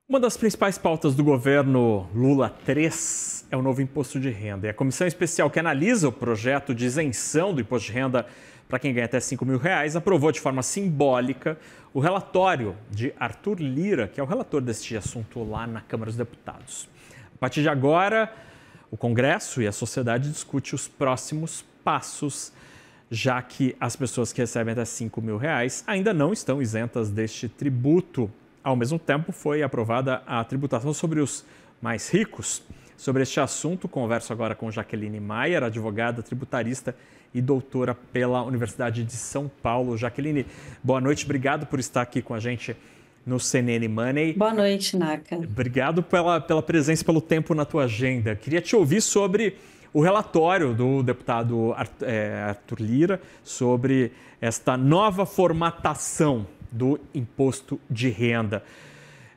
Uma das principais pautas do governo Lula 3 é o novo imposto de renda. E a comissão especial que analisa o projeto de isenção do imposto de renda para quem ganha até R$ 5.000 aprovou de forma simbólica o relatório de Arthur Lira, que é o relator deste assunto lá na Câmara dos Deputados. A partir de agora, o Congresso e a sociedade discutem os próximos passos, já que as pessoas que recebem até R$ 5.000 ainda não estão isentas deste tributo. Ao mesmo tempo, foi aprovada a tributação sobre os mais ricos. Sobre este assunto, converso agora com Jaqueline Maier, advogada, tributarista e doutora pela Universidade de São Paulo. Jaqueline, boa noite, obrigado por estar aqui com a gente no CNN Money. Boa noite, Naka. Obrigado pela presença e pelo tempo na tua agenda. Queria te ouvir sobre o relatório do deputado Arthur Lira sobre esta nova formatação do imposto de renda.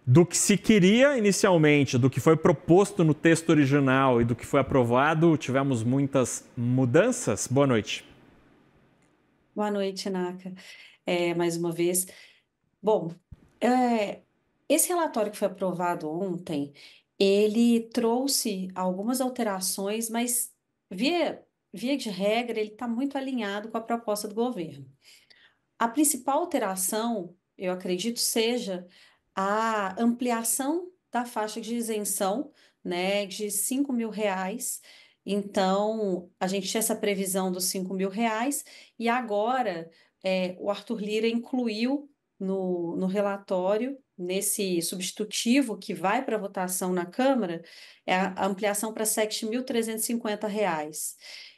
Do que se queria inicialmente, do que foi proposto no texto original e do que foi aprovado, tivemos muitas mudanças. Boa noite. Boa noite, Naka. Mais uma vez. Bom, esse relatório que foi aprovado ontem, ele trouxe algumas alterações, mas via de regra, ele está muito alinhado com a proposta do governo. A principal alteração, eu acredito, seja a ampliação da faixa de isenção, né, de R$ 5.000. Então, a gente tinha essa previsão dos R$ 5.000 e agora o Arthur Lira incluiu no relatório, nesse substitutivo que vai para votação na Câmara, a ampliação para R$ 7.350.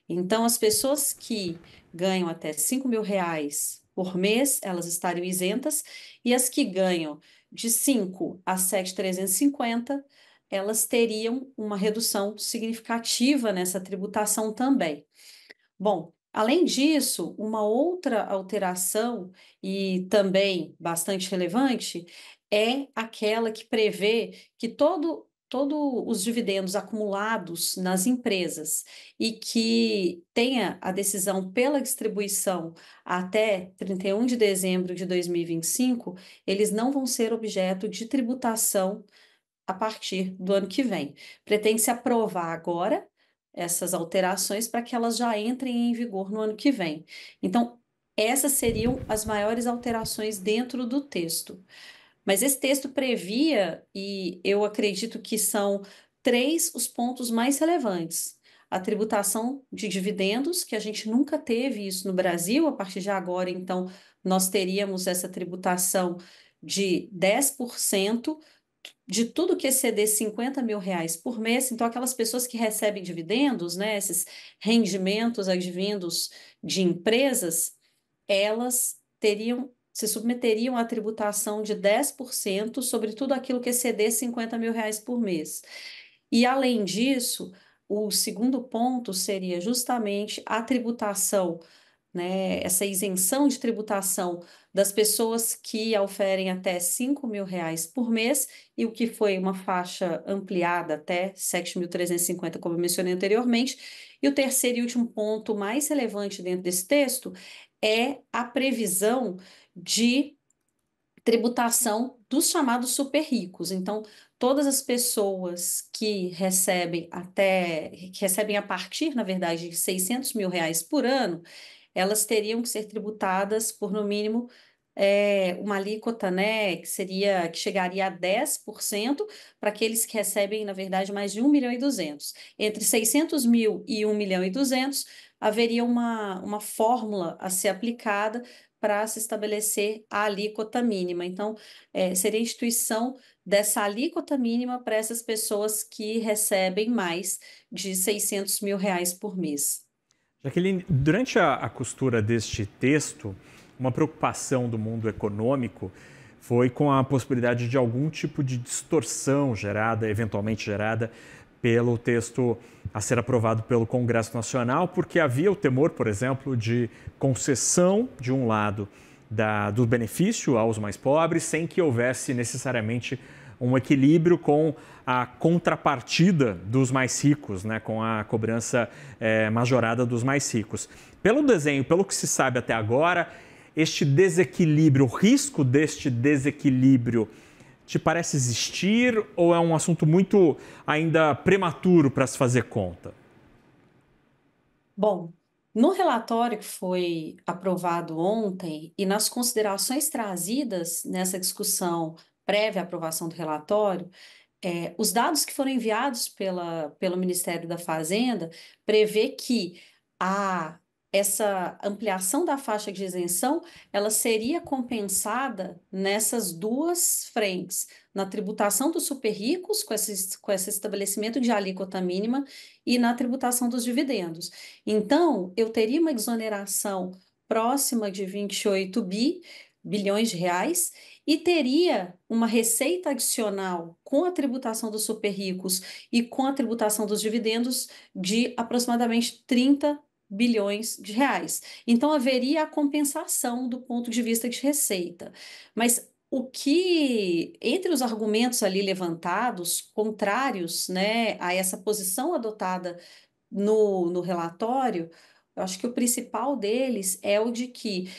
Então, as pessoas que ganham até R$ 5.000 por mês, elas estariam isentas, e as que ganham de 5 a 7.350, elas teriam uma redução significativa nessa tributação também. Bom, além disso, uma outra alteração, e também bastante relevante, é aquela que prevê que todos os dividendos acumulados nas empresas e que tenha a decisão pela distribuição até 31 de dezembro de 2025, eles não vão ser objeto de tributação a partir do ano que vem. Pretende-se aprovar agora essas alterações para que elas já entrem em vigor no ano que vem. Então, essas seriam as maiores alterações dentro do texto. Mas esse texto previa, e eu acredito que são 3 os pontos mais relevantes: a tributação de dividendos, que a gente nunca teve isso no Brasil. A partir de agora, então, nós teríamos essa tributação de 10% de tudo que exceder R$ 50.000 por mês. Então, aquelas pessoas que recebem dividendos, né, esses rendimentos advindos de empresas, elas se submeteriam à tributação de 10% sobre tudo aquilo que exceder R$ 50.000 por mês. E, além disso, o segundo ponto seria justamente a tributação, né, essa isenção de tributação das pessoas que oferem até R$ 5.000 por mês, e o que foi uma faixa ampliada até R$ 7.350, como eu mencionei anteriormente. E o terceiro e último ponto mais relevante dentro desse texto é a previsão de tributação dos chamados super ricos. Então, todas as pessoas que recebem a partir, na verdade, de R$ 600.000 por ano, elas teriam que ser tributadas por, no mínimo, uma alíquota, né, que chegaria a 10% para aqueles que recebem, na verdade, mais de 1.200.000. Entre 600.000 e 1.200.000, haveria uma fórmula a ser aplicada para se estabelecer a alíquota mínima. Então, seria a instituição dessa alíquota mínima para essas pessoas que recebem mais de R$ 600.000 por mês. Jaqueline, durante a costura deste texto, uma preocupação do mundo econômico foi com a possibilidade de algum tipo de distorção eventualmente gerada pelo texto a ser aprovado pelo Congresso Nacional, porque havia o temor, por exemplo, de concessão, de um lado, do benefício aos mais pobres, sem que houvesse necessariamente um equilíbrio com a contrapartida dos mais ricos, né, com a cobrança majorada dos mais ricos. Pelo desenho, pelo que se sabe até agora, este desequilíbrio, o risco deste desequilíbrio te parece existir ou é um assunto muito ainda prematuro para se fazer conta? Bom, no relatório que foi aprovado ontem e nas considerações trazidas nessa discussão prévia à aprovação do relatório, os dados que foram enviados pelo Ministério da Fazenda prevê que a, essa ampliação da faixa de isenção ela seria compensada nessas duas frentes, na tributação dos super ricos, com esse estabelecimento de alíquota mínima, e na tributação dos dividendos. Então, eu teria uma exoneração próxima de 28 bilhões de reais, e teria uma receita adicional com a tributação dos super ricos e com a tributação dos dividendos de aproximadamente 30 bilhões de reais. Então, haveria a compensação do ponto de vista de receita. Mas o que, entre os argumentos ali levantados, contrários, né, a essa posição adotada no relatório, eu acho que o principal deles é o de que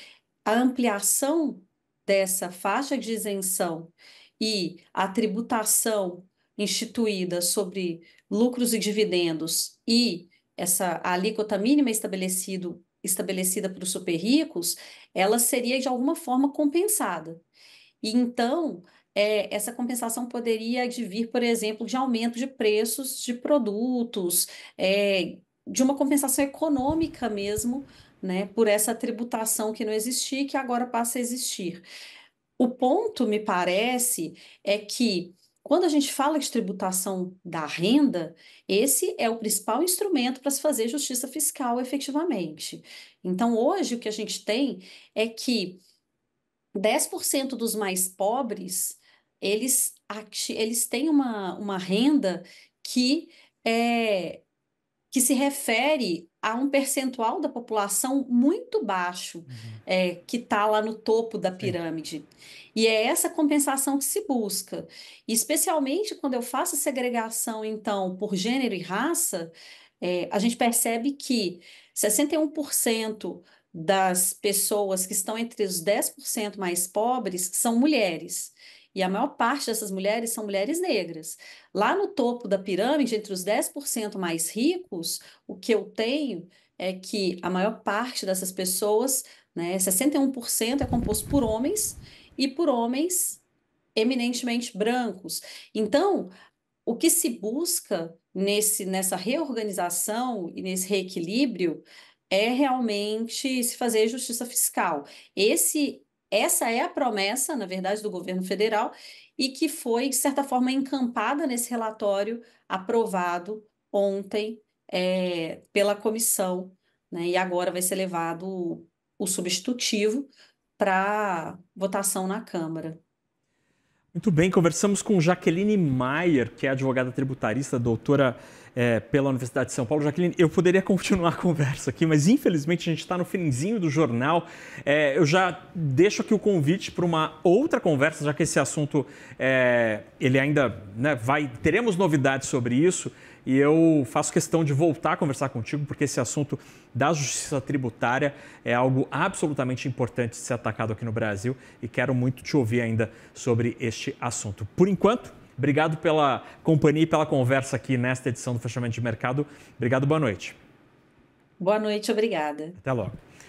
a ampliação dessa faixa de isenção e a tributação instituída sobre lucros e dividendos e essa alíquota mínima estabelecida para os super ricos, ela seria de alguma forma compensada. E então, essa compensação poderia advir, por exemplo, de aumento de preços de produtos, de uma compensação econômica mesmo, né, por essa tributação que não existia e que agora passa a existir. O ponto, me parece, é que quando a gente fala de tributação da renda, esse é o principal instrumento para se fazer justiça fiscal efetivamente. Então, hoje, o que a gente tem é que 10% dos mais pobres, eles têm uma renda que é, que se refere a um percentual da população muito baixo, que está lá no topo da Sim. pirâmide. E é essa compensação que se busca. E especialmente quando eu faço a segregação, então, por gênero e raça, a gente percebe que 61% das pessoas que estão entre os 10% mais pobres são mulheres. E a maior parte dessas mulheres são mulheres negras. Lá no topo da pirâmide, entre os 10% mais ricos, o que eu tenho é que a maior parte dessas pessoas, né, 61% é composto por homens e por homens eminentemente brancos. Então, o que se busca nessa reorganização e nesse reequilíbrio é realmente se fazer justiça fiscal. Essa é a promessa, na verdade, do governo federal e que foi, de certa forma, encampada nesse relatório aprovado ontem, pela comissão, né? E agora vai ser levado o substitutivo para votação na Câmara. Muito bem, conversamos com Jaqueline Maier, que é advogada tributarista, doutora pela Universidade de São Paulo. Jaqueline, eu poderia continuar a conversa aqui, mas infelizmente a gente está no finzinho do jornal. Eu já deixo aqui o convite para uma outra conversa, já que esse assunto, ele ainda, né, teremos novidades sobre isso. E eu faço questão de voltar a conversar contigo, porque esse assunto da justiça tributária é algo absolutamente importante de ser atacado aqui no Brasil e quero muito te ouvir ainda sobre este assunto. Por enquanto, obrigado pela companhia e pela conversa aqui nesta edição do Fechamento de Mercado. Obrigado, boa noite. Boa noite, obrigada. Até logo.